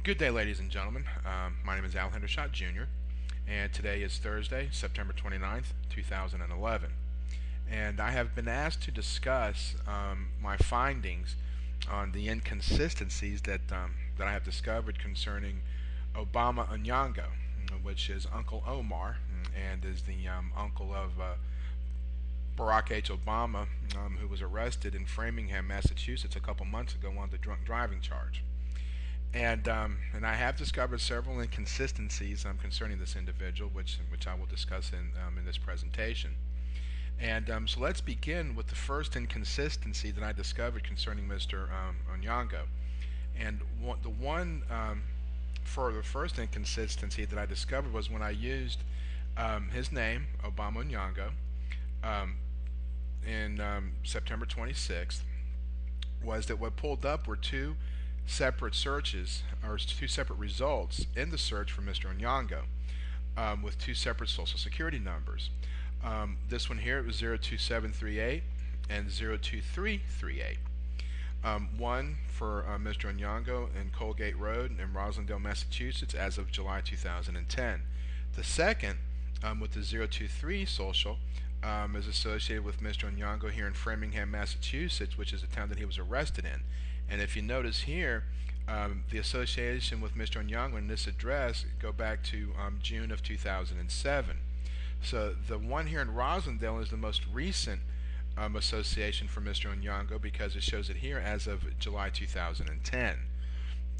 Good day, ladies and gentlemen. My name is Al Hendershot Jr., and today is Thursday, September 29th, 2011. And I have been asked to discuss my findings on the inconsistencies that I have discovered concerning Obama Onyango, which is Uncle Omar, and is the uncle of Barack H. Obama, who was arrested in Framingham, Massachusetts, a couple months ago on the drunk driving charge. And I have discovered several inconsistencies concerning this individual, which I will discuss in this presentation. So let's begin with the first inconsistency that I discovered concerning Mr. Onyango. The one for the first inconsistency that I discovered was when I used his name, Obama Onyango, um, in September 26th, was that what pulled up were two separate searches or two separate results in the search for Mr. Onyango, with two separate social security numbers. This one here, it was 02738 and 02338. One for Mr. Onyango in Colgate Road in Roslindale, Massachusetts as of July 2010. The second, with the 023 social, is associated with Mr. Onyango here in Framingham, Massachusetts, which is the town that he was arrested in. And if you notice here, the association with Mr. Onyango in this address go back to June of 2007. So the one here in Roslindale is the most recent association for Mr. Onyango because it shows it here as of July 2010.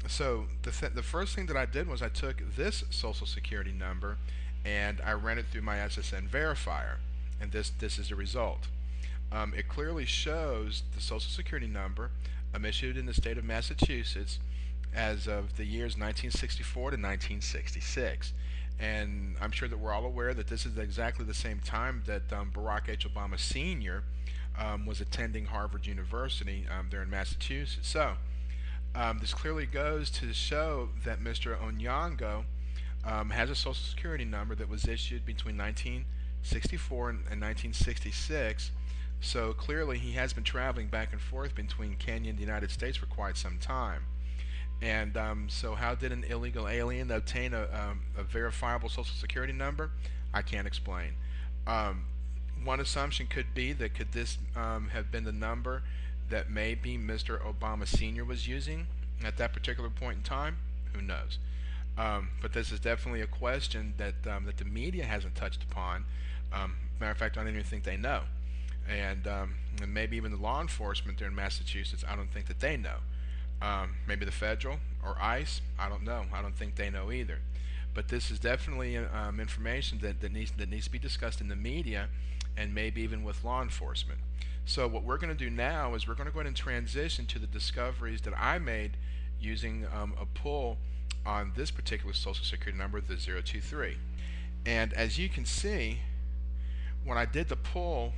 So the first thing that I did was I took this social security number and I ran it through my SSN verifier, and this is the result. It clearly shows the social security number issued in the state of Massachusetts as of the years 1964 to 1966. And I'm sure that we're all aware that this is exactly the same time that Barack H. Obama Sr. Was attending Harvard University there in Massachusetts. So this clearly goes to show that Mr. Onyango has a social security number that was issued between 1964 and 1966. So clearly he has been traveling back and forth between Kenya and the United States for quite some time. And so how did an illegal alien obtain a verifiable social security number? I can't explain. One assumption could be that could this have been the number that maybe Mr. Obama Sr. was using at that particular point in time? Who knows? But this is definitely a question that the media hasn't touched upon. Matter of fact, I don't even think they know. And maybe even the law enforcement there in Massachusetts, I don't think that they know. Maybe the federal or ICE, I don't know. I don't think they know either. But this is definitely information that needs to be discussed in the media and maybe even with law enforcement. So what we're going to do now is we're going to go ahead and transition to the discoveries that I made using a pull on this particular social security number, the 023. And as you can see, when I did the pull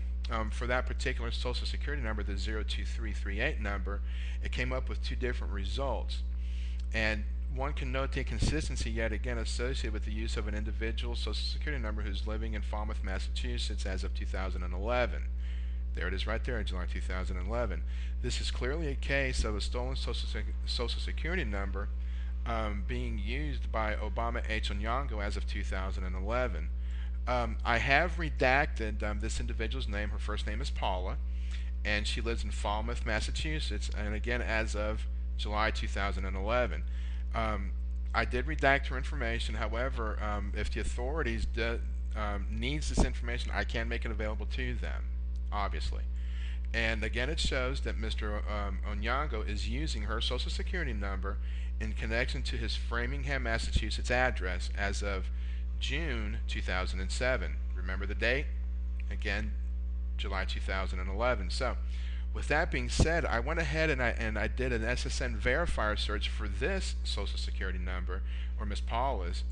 for that particular social security number, the 02338 number, it came up with two different results. And one can note the inconsistency yet again associated with the use of an individual social security number who's living in Falmouth, Massachusetts as of 2011. There it is right there in July 2011. This is clearly a case of a stolen social security number being used by Obama H. Onyango as of 2011. I have redacted this individual's name. Her first name is Paula, and she lives in Falmouth, Massachusetts, and again as of July 2011. I did redact her information. However, if the authorities needs this information, I can make it available to them, obviously. And again, it shows that Mr. Onyango is using her social security number in connection to his Framingham, Massachusetts address as of June 2007. Remember the date? Again, July 2011. So, with that being said, I went ahead and I did an SSN verifier search for this social security number, or Miss Paula's,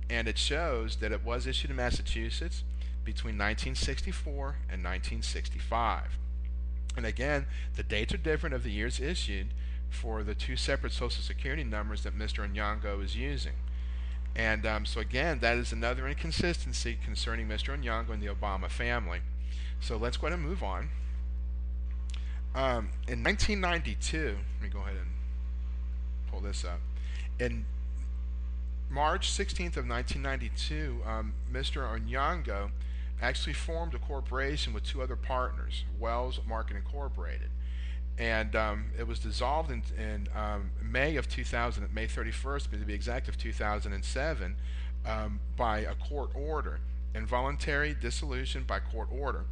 and it shows that it was issued in Massachusetts between 1964 and 1965. And again, the dates are different of the years issued for the two separate social security numbers that Mr. Onyango is using. And so again, that is another inconsistency concerning Mr. Onyango and the Obama family. So let's go ahead and move on. In 1992, let me go ahead and pull this up. In March 16th of 1992, Mr. Onyango actually formed a corporation with two other partners, Wells Market Incorporated, and it was dissolved in May of 2000, May 31st, to be exact, of 2007, by a court order, involuntary dissolution by court order.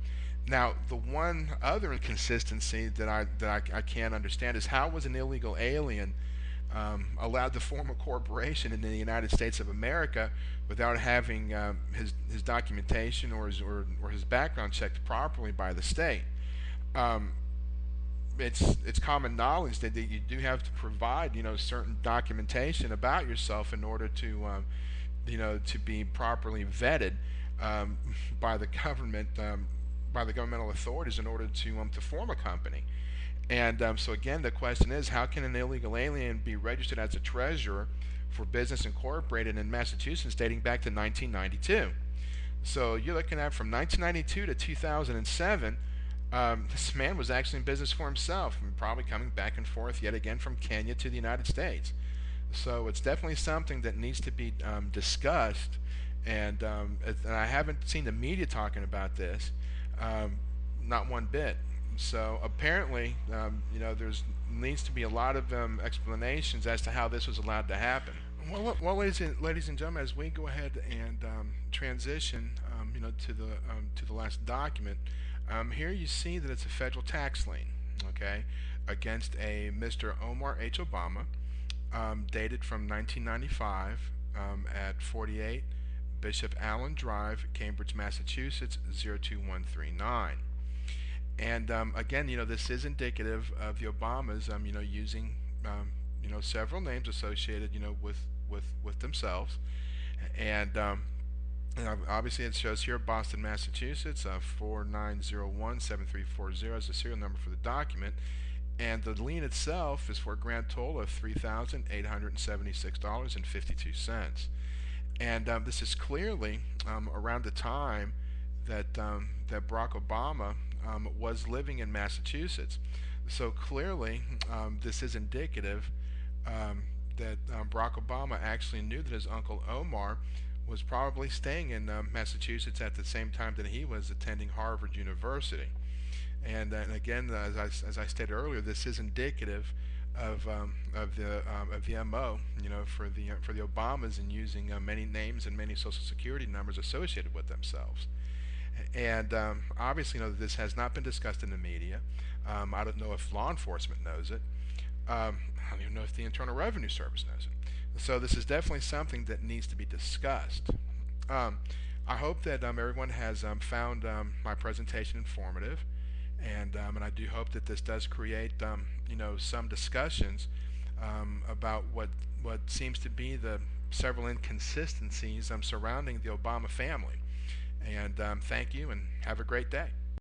Now, the one other inconsistency that I can't understand is how was an illegal alien allowed to form a corporation in the United States of America without having his documentation or his background checked properly by the state. Um, it's common knowledge that you do have to provide certain documentation about yourself in order to to be properly vetted um, by the government, by the governmental authorities in order to form a company. And so again, the question is, how can an illegal alien be registered as a treasurer for Business Incorporated in Massachusetts dating back to 1992? So you're looking at from 1992 to 2007. This man was actually in business for himself, and probably coming back and forth yet again from Kenya to the United States. So it's definitely something that needs to be discussed, and I haven't seen the media talking about this, not one bit. So apparently, there's needs to be a lot of explanations as to how this was allowed to happen. Well, ladies and gentlemen, as we go ahead and transition, to the last document, here you see that it's a federal tax lien, okay, against a Mr. Omar H. Obama, dated from 1995, at 48 Bishop Allen Drive, Cambridge, Massachusetts 02139. And again, this is indicative of the Obamas, using several names associated, with themselves, and obviously it shows here Boston, Massachusetts, 49017340 is the serial number for the document, and the lien itself is for a grand total of $3,876.52. And this is clearly around the time that Barack Obama was living in Massachusetts. So clearly, this is indicative that Barack Obama actually knew that his uncle Omar was probably staying in Massachusetts at the same time that he was attending Harvard University. And again, as I stated earlier, this is indicative of the MO, for the Obamas in using many names and many Social Security numbers associated with themselves. And obviously, this has not been discussed in the media. I don't know if law enforcement knows it. I don't even know if the Internal Revenue Service knows it. So this is definitely something that needs to be discussed. I hope that everyone has found my presentation informative, and I do hope that this does create some discussions about what seems to be the several inconsistencies surrounding the Obama family. And thank you, and have a great day.